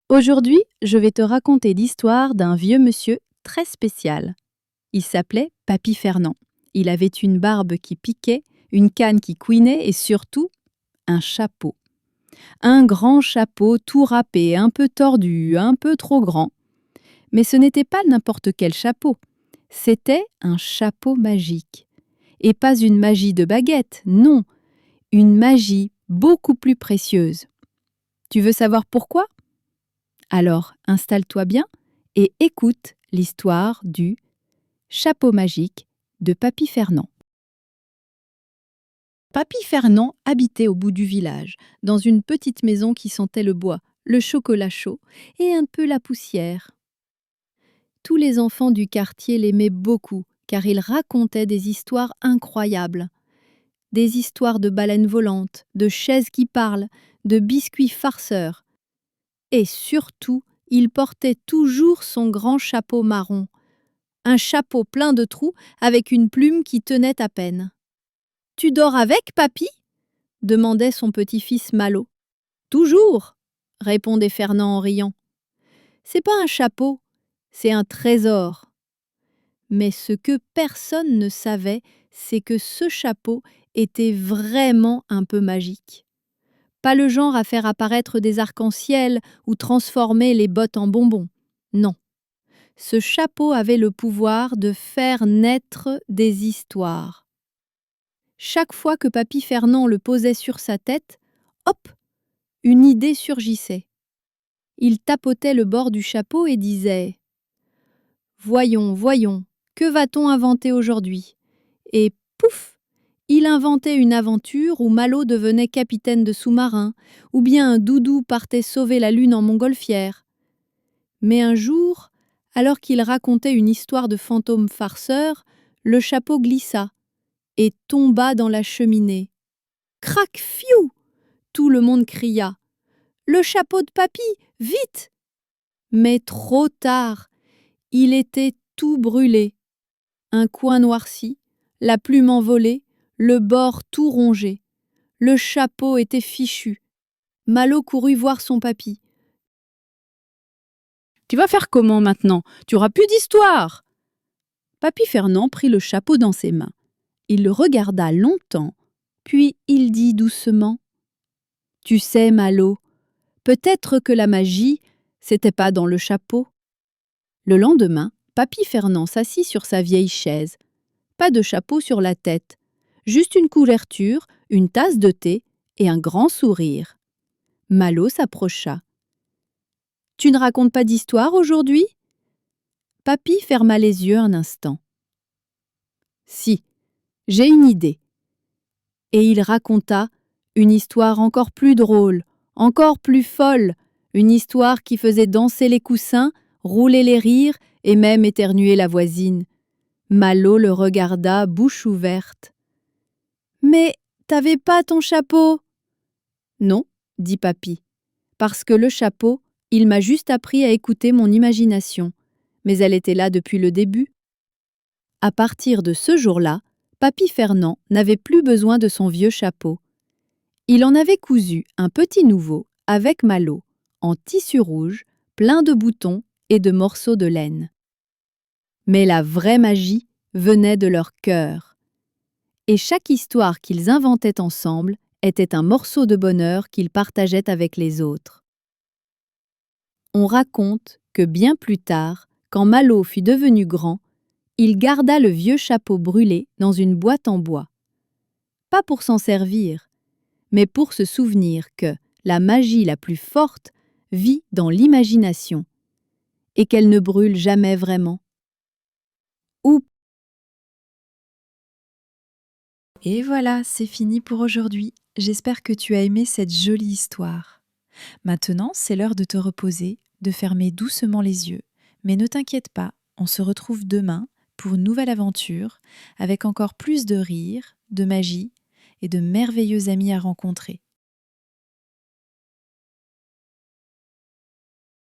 Aujourd'hui, je vais te raconter l'histoire d'un vieux monsieur très spécial. Il s'appelait Papy Fernand. Il avait une barbe qui piquait, une canne qui couinait et surtout un chapeau. Un grand chapeau tout râpé, un peu tordu, un peu trop grand. Mais ce n'était pas n'importe quel chapeau. C'était un chapeau magique. Et pas une magie de baguette, non, une magie beaucoup plus précieuse. Tu veux savoir pourquoi? Alors installe-toi bien et écoute l'histoire du chapeau magique de Papy Fernand. Papy Fernand habitait au bout du village, dans une petite maison qui sentait le bois, le chocolat chaud et un peu la poussière. Tous les enfants du quartier l'aimaient beaucoup car il racontait des histoires incroyables. Des histoires de baleines volantes, de chaises qui parlent, de biscuits farceurs. Et surtout, il portait toujours son grand chapeau marron. Un chapeau plein de trous avec une plume qui tenait à peine. « Tu dors avec, papy ?» demandait son petit-fils Malo. « Toujours !» répondait Fernand en riant. « C'est pas un chapeau, c'est un trésor. » Mais ce que personne ne savait, c'est que ce chapeau était vraiment un peu magique. Pas le genre à faire apparaître des arcs-en-ciel ou transformer les bottes en bonbons. Non. Ce chapeau avait le pouvoir de faire naître des histoires. Chaque fois que Papy Fernand le posait sur sa tête, hop, une idée surgissait. Il tapotait le bord du chapeau et disait « Voyons, voyons, que va-t-on inventer aujourd'hui ?» Et pouf, il inventait une aventure où Malo devenait capitaine de sous-marin, ou bien un doudou partait sauver la lune en montgolfière. Mais un jour, alors qu'il racontait une histoire de fantôme farceur, le chapeau glissa et tomba dans la cheminée. Crac, fiou! Tout le monde cria. Le chapeau de papy, vite! Mais trop tard, il était tout brûlé. Un coin noirci, la plume envolée, le bord tout rongé. Le chapeau était fichu. Malo courut voir son papy. « Tu vas faire comment maintenant? Tu auras plus d'histoire !» Papy Fernand prit le chapeau dans ses mains. Il le regarda longtemps, puis il dit doucement « Tu sais, Malo, peut-être que la magie, c'était pas dans le chapeau. » Le lendemain, Papy Fernand s'assit sur sa vieille chaise. Pas de chapeau sur la tête, juste une couverture, une tasse de thé et un grand sourire. Malo s'approcha. « Tu ne racontes pas d'histoire aujourd'hui ?» Papy ferma les yeux un instant. « Si, j'ai une idée. » Et il raconta une histoire encore plus drôle, encore plus folle, une histoire qui faisait danser les coussins, rouler les rires et même éternuer la voisine. Malo le regarda, bouche ouverte. « Mais t'avais pas ton chapeau ?» ?»« Non, » dit Papy, « parce que le chapeau, il m'a juste appris à écouter mon imagination, mais elle était là depuis le début. » À partir de ce jour-là, Papy Fernand n'avait plus besoin de son vieux chapeau. Il en avait cousu un petit nouveau avec Malo, en tissu rouge, plein de boutons et de morceaux de laine. Mais la vraie magie venait de leur cœur. Et chaque histoire qu'ils inventaient ensemble était un morceau de bonheur qu'ils partageaient avec les autres. On raconte que bien plus tard, quand Malo fut devenu grand, il garda le vieux chapeau brûlé dans une boîte en bois. Pas pour s'en servir, mais pour se souvenir que la magie la plus forte vit dans l'imagination et qu'elle ne brûle jamais vraiment. Ou Et voilà, c'est fini pour aujourd'hui. J'espère que tu as aimé cette jolie histoire. Maintenant, c'est l'heure de te reposer, de fermer doucement les yeux. Mais ne t'inquiète pas, on se retrouve demain pour une nouvelle aventure avec encore plus de rire, de magie et de merveilleux amis à rencontrer.